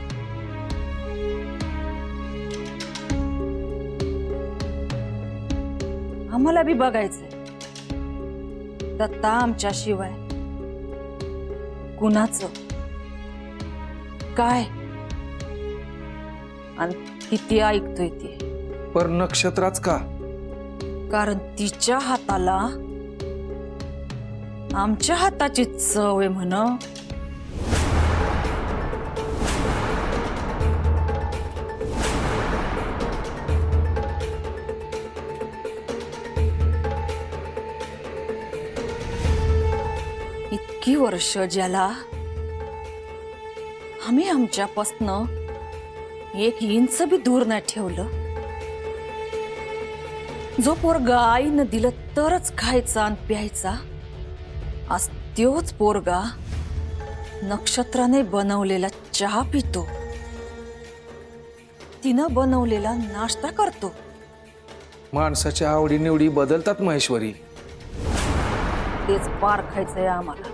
आम्हाला बी बघायचंय दत्ता आमच्या शिवाय कुणाचं काय आणि किती ऐकतोय ते. पर नक्षत्राच का? कारण तिच्या हाताला आमच्या हाताची चव आहे म्हण. इतकी वर्ष ज्याला आम्ही आमच्यापासनं एक इंच बी दूर नाही ठेवलं, जो पोरगा आईनं दिलं तरच खायचा आणि प्यायचा, आज त्योच पोरगा नक्षत्राने बनवलेला चहा पितो, तिनं बनवलेला नाश्ता करतो. माणसाच्या आवडीनिवडी बदलतात महेश्वरी. तेच पार खायचंय आम्हाला.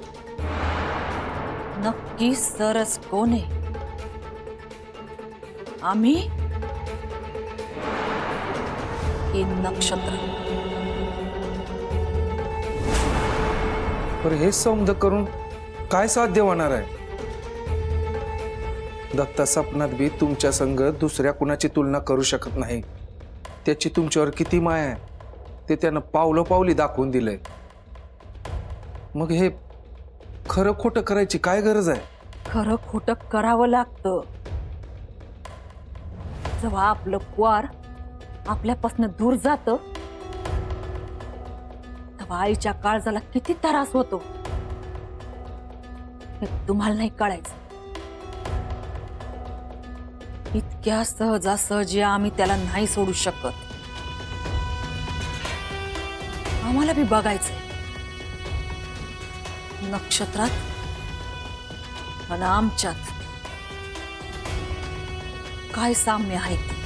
नक्की सरस कोण आहे? आम्ही की नक्षत्र? पर हे समज करून काय साध्य होणार आहे? दत्ता सपनात बी तुमच्या संग दुसऱ्या कुणाची तुलना करू शकत नाही. त्याची तुमच्यावर किती माया आहे ते त्यानं पावलोपावली दाखवून दिलंय. मग हे खरं खोटं करायची काय गरज आहे? खरं खोटं करावं लागतं. जेव्हा आपलं क्वार आपल्यापासून दूर जातं तेव्हा आईच्या काळजाला किती त्रास होतो हे तुम्हाला नाही कळायचं. इतक्या सहजासहजी आम्ही त्याला नाही सोडू शकत. आम्हाला बी बघायचंय नक्षत्रात आणि आमच्यात काय साम्य आहे ते.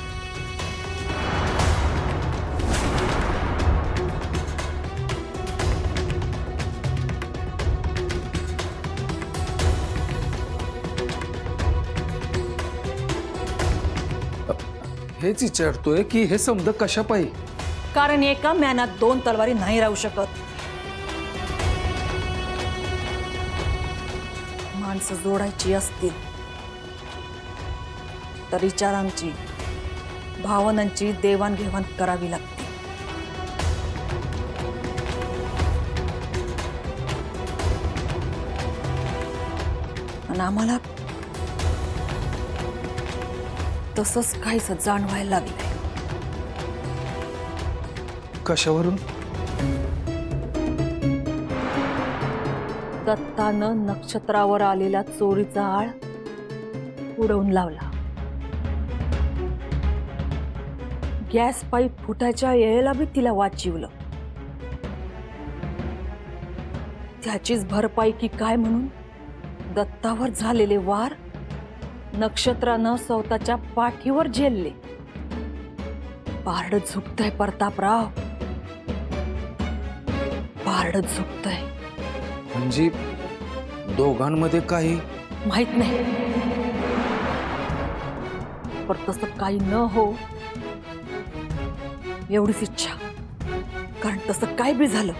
हेच विचारतोय की हे समज कशा पाहिजे. कारण एका म्यानात दोन तलवारी नाही राहू शकत. माणसं जोडायची असतील तर विचारांची, भावनांची देवाणघेवाण करावी लागते. आणि आम्हाला तसंच काहीच जाणवायला लागलंय. कशावरून? दत्तानं नक्षत्रावर आलेला चोरीचा आळ उडवून लावला. गॅस पाईप फुटायच्या वेळेला बी तिला वाचिवलं. त्याचीच भरपाई की काय म्हणून दत्तावर झालेले वार नक्षत्रानं स्वतःच्या पाठीवर झेलले. पारड झुकतंय प्रतापराव, पारड झुकतंय. म्हणजे दोघांमध्ये काही माहित नाही, पण तसं काही न हो एवढीच इच्छा. कारण तसं काय बी झालं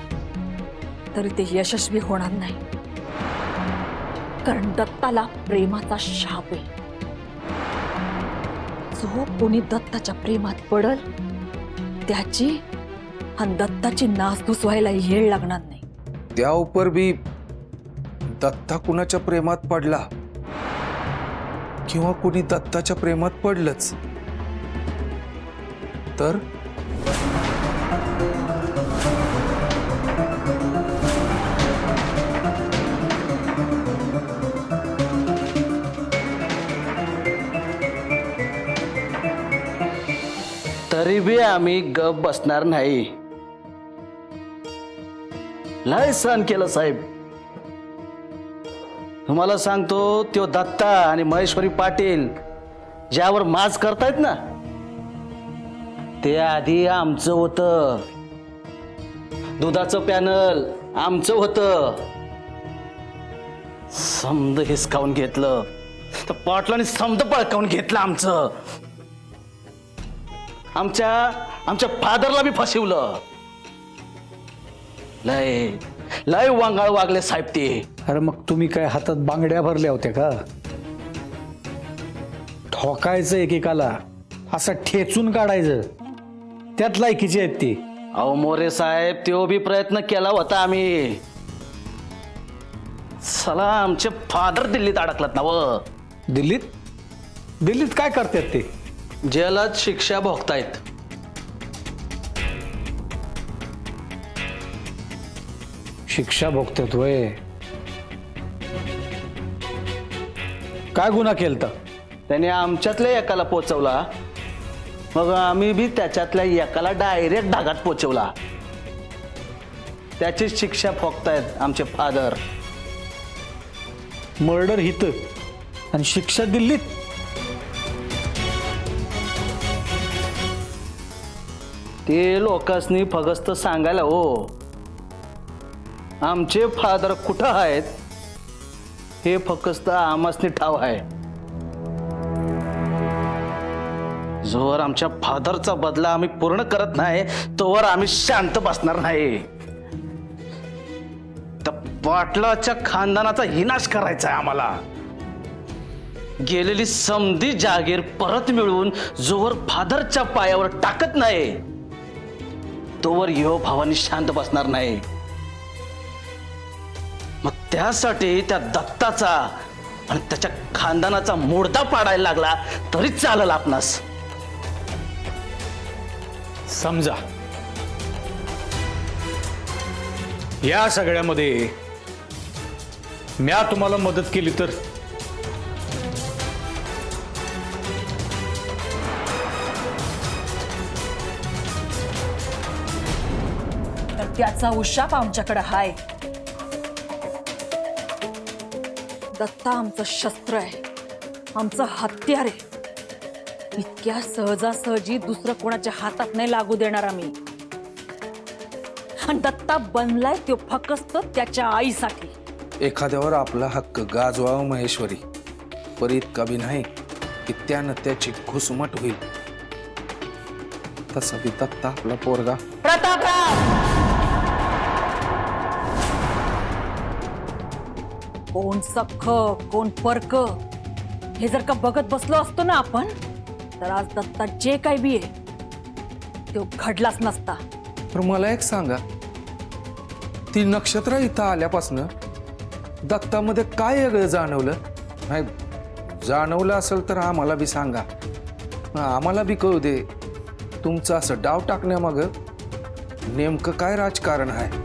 तरी ते यशस्वी होणार नाही. कारण दत्ताला प्रेमाचा शाप आहे. जो कोणी दत्ताच्या प्रेमात पडल त्याची आणि दत्ताची नासधूस व्हायला येळ लागणार नाही. त्या उपर बी दत्ता कुणाच्या प्रेमात पडला किंवा कुणी दत्ताच्या प्रेमात पडलंच तर तरी बी आम्ही गप बसणार नाही. लय सहन केलं साहेब. तुम्हाला सांगतो, त्यो दत्ता आणि महेश्वरी पाटील ज्यावर माज करतायत ना, ते आधी आमचं होतं. दुधाचं पॅनल आमचं होतं. समद हिसकावून घेतलं तर पाटलाने समद पळकावून घेतलं आमचं. आमच्या फादरला बी फसवलं. लय लय वांगाळ वागले साहेब ते. अरे मग तुम्ही काय हातात बांगड्या भरल्या होत्या का? ठोकायचं एकेकाला, असं ठेचून काढायचं, त्यात लायकीचे आहेत ते. अहो मोरे साहेब, तो बी प्रयत्न केला होता आम्ही. चला आमचे फादर दिल्लीत अडकलात ना. व दिल्लीत काय करतात ते? जेलात शिक्षा भोगतायत. शिक्षा भोगतात वय? काय गुन्हा केलता? त्याने आमच्यातल्या एकाला पोचवला, मग आम्ही बी त्याच्यातल्या एकाला डायरेक्ट ढागात पोचवला. त्याची शिक्षा भोगतायत आमचे फादर. मर्डर हित आणि शिक्षा दिल्लीत. ते लोकांनी फगस्त सांगायला हो. आमचे फादर कुठं आहेत हे फक्त आमासनी ठाव आहे. जोवर आमच्या फादरचा बदला आम्ही पूर्ण करत नाही तोवर आम्ही शांत बसणार नाही. त्या पाटलाच्या खानदानाचा विनाश करायचा आहे आम्हाला. गेलेली समधी जागीर परत मिळवून जोवर फादरच्या पायावर टाकत नाही तोवर यो भावानी शांत बसणार नाही. मग त्यासाठी त्या दत्ताचा आणि त्याच्या खानदानाचा मोडदा पाडायला लागला तरी चालेल आपणास. समजा या सगळ्यामध्ये म्या तुम्हाला मदत केली तर? त्याचा उशाप आमच्याकडे हाय. दत्ता आमचं शस्त्र आहे, आमचं हत्यार आहे. इतक्या सहजासहजी दुसरं कोणाच्या हातात नाही लागू देणार आम्ही. आणि दत्ता बनलाय तो फक्त त्याच्या आईसाठी. एखाद्यावर आपला हक्क गाजवावा महेश्वरी, पर इतका बी नाही की त्यानं त्याची घुसमट होईल. तसा बी दत्ता आपला पोरगा. प्रतापराव, कोण सख्ख कोण परक हे जर का बघत बसलो असतो ना आपण, तर आज दत्ता जे काही बी आहे तो घडलाच नसता. तर मला एक सांगा, ती नक्षत्र इथं आल्यापासनं दत्तामध्ये काय वेगळं जाणवलं? नाही जाणवलं असेल तर आम्हाला बी सांगा, आम्हाला बी कळू दे. तुमचं असं डाव टाकण्यामागं नेमकं काय राजकारण आहे?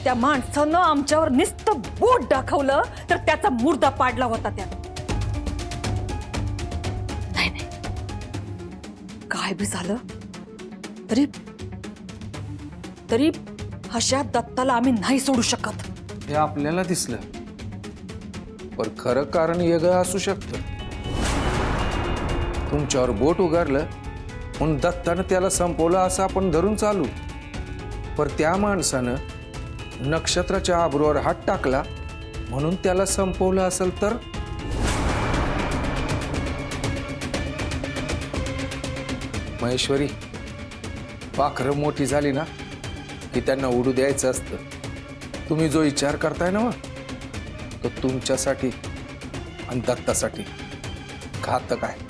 त्या माणसानं आमच्यावर नुसतं बोट दाखवलं तर त्याचा मुर्दा पाडला होता त्यानं. नाही नाही, काय बी झालं तरी तरी अशा दत्ताला आम्ही नाही सोडू शकत. हे आपल्याला दिसलं, पण खरं कारण वेगळं असू शकतं. तुमच्यावर बोट उगारलं म्हणून दत्तानं त्याला संपवलं असं आपण धरून चालू. पर त्या माणसानं नक्षत्राच्या आबरूवर हात टाकला म्हणून त्याला संपवलं असेल तर महेश्वरी, पाखरं मोठी झाली ना की त्यांना उडू द्यायचं असतं. तुम्ही जो विचार करताय ना तो तुमच्यासाठी आणि दत्तासाठी घातक आहे.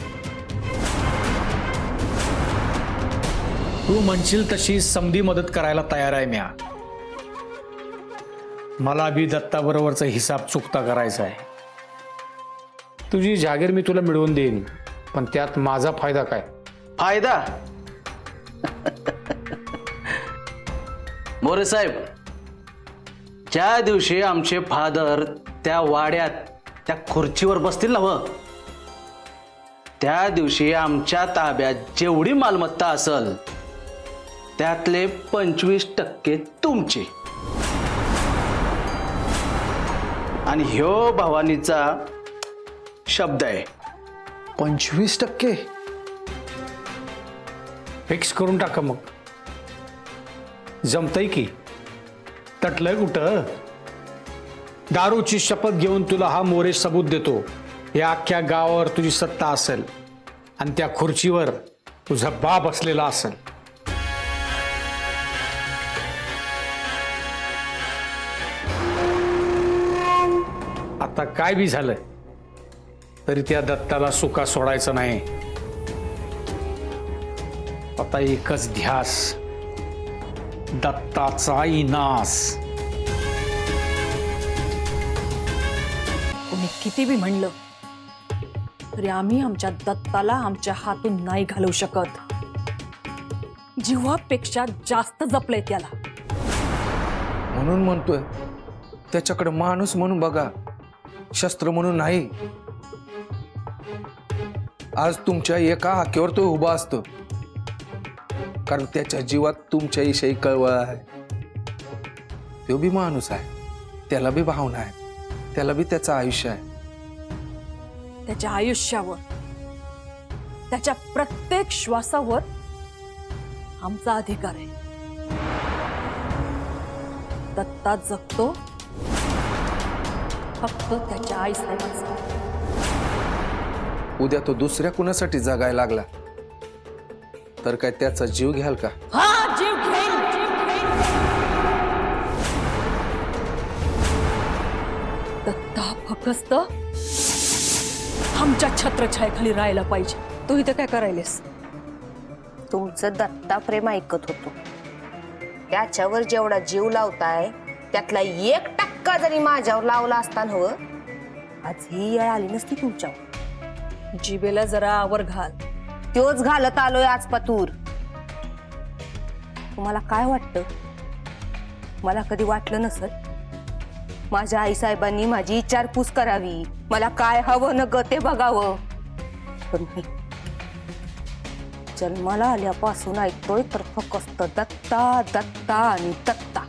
तू म्हणशील तशी समधी मदत करायला तयार आहे म्या. मला बी दत्ताबरोबरचा हिसाब चुकता करायचा आहे. तुझी जागीर मी तुला मिळवून देईन, पण त्यात माझा फायदा काय? फायदा? मोरे साहेब, ज्या दिवशी आमचे फादर त्या वाड्यात त्या खुर्चीवर बसतील ना त्या दिवशी आमच्या ताब्यात जेवढी मालमत्ता असेल त्यातले 25% तुमचे. आणि ह्यो भवानीचा शब्द आहे. 25%? फिक्स करून टाका मग. जमतंय की? तटलंय कुठं? दारूची शपथ घेऊन तुला हा मोरे सबूत देतो. या अख्ख्या गावावर तुझी सत्ता असेल आणि त्या खुर्चीवर तुझा बाप असलेला असेल. आता काय बी झालं तरी त्या दत्ताला सुका सोडायचं नाही. आता एकच ध्यास, दत्ताचा इनास. तुम्ही किती बी म्हणलं तरी आम्ही आमच्या दत्ताला आमच्या हातून नाही घालवू शकत. जीवापेक्षा जास्त जपलंय त्याला. म्हणून म्हणतोय त्याच्याकडे माणूस म्हणून बघा, शस्त्र म्हणून नाही. आज तुमच्या एका हाकेवर तो उभा असतो कारण त्याच्या जीवात तुमच्याविषयी कळवळ आहे. तो बी माणूस आहे, त्याला बी भावना आहे, त्याला बी त्याचं आयुष्य आहे. त्याच्या आयुष्यावर, त्याच्या प्रत्येक श्वासावर आमचा अधिकार आहे. दत्ता जगतो फक्त त्याच्या आईसाहेबांचा. उद्या तो दुसऱ्या कुणासाठी जगायला लागला तर काय त्याचा जीव घ्याल का? हा, जीव घेईन, जीव घेईन. दत्ता फक्त आमच्या छत्रछायेखाली राहायला पाहिजे. तू इथं काय करायलेस? तुमचं दत्ता प्रेम ऐकत होतो. त्याच्यावर जेवढा जीव लावताय त्यातला 1% जरी माझ्यावर लावला असता ना आज ही येळ आली नसती तुमच्यावर. जिबेला जरा आवर घाल. त्योच घालत आलोय आज पतूर. तुम्हाला काय वाटतं? मला कधी वाटलं नसत माझ्या आईसाहेबांनी माझी विचारपूस करावी, मला काय हवं न ग ते बघावं. पण मी जन्माला आल्यापासून ऐकतोय तर फक्त दत्ता दत्ता आणि दत्ता.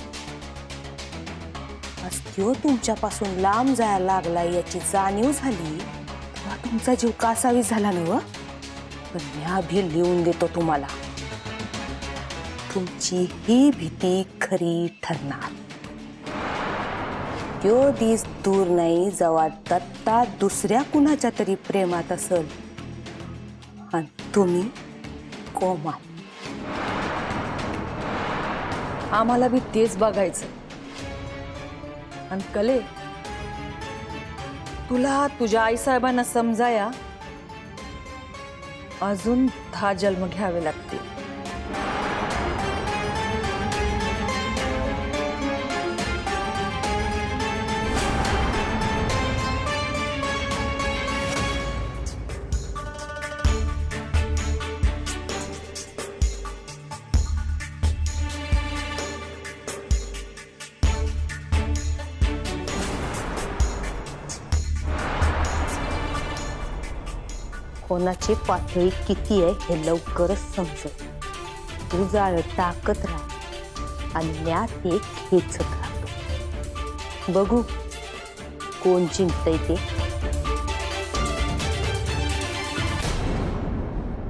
आज त्यो तुमच्यापासून लांब जायला लागला याची जाणीव झाली तेव्हा तुमचा जीव कासावी झाला नव्ह. पण मी भी लिहून देतो तुम्हाला, तुमची ही भीती खरी ठरणार. त्यो दिस दूर नाही जेव्हा दत्ता दुसऱ्या कुणाच्या तरी प्रेमात असेल आणि तुम्ही कोमात. आम्हाला बी तेच बघायचं. आणि कले, तुला तुझ्या आईसाहेबांना समजाया अजून 10 जन्म घ्यावे लागतील. कोणाची पातळी किती आहे हे लवकरच समजेल. तू जाळ टाकत राहा आणि म्या ते खेचत राहतो. बघू कोण जिंकतय ते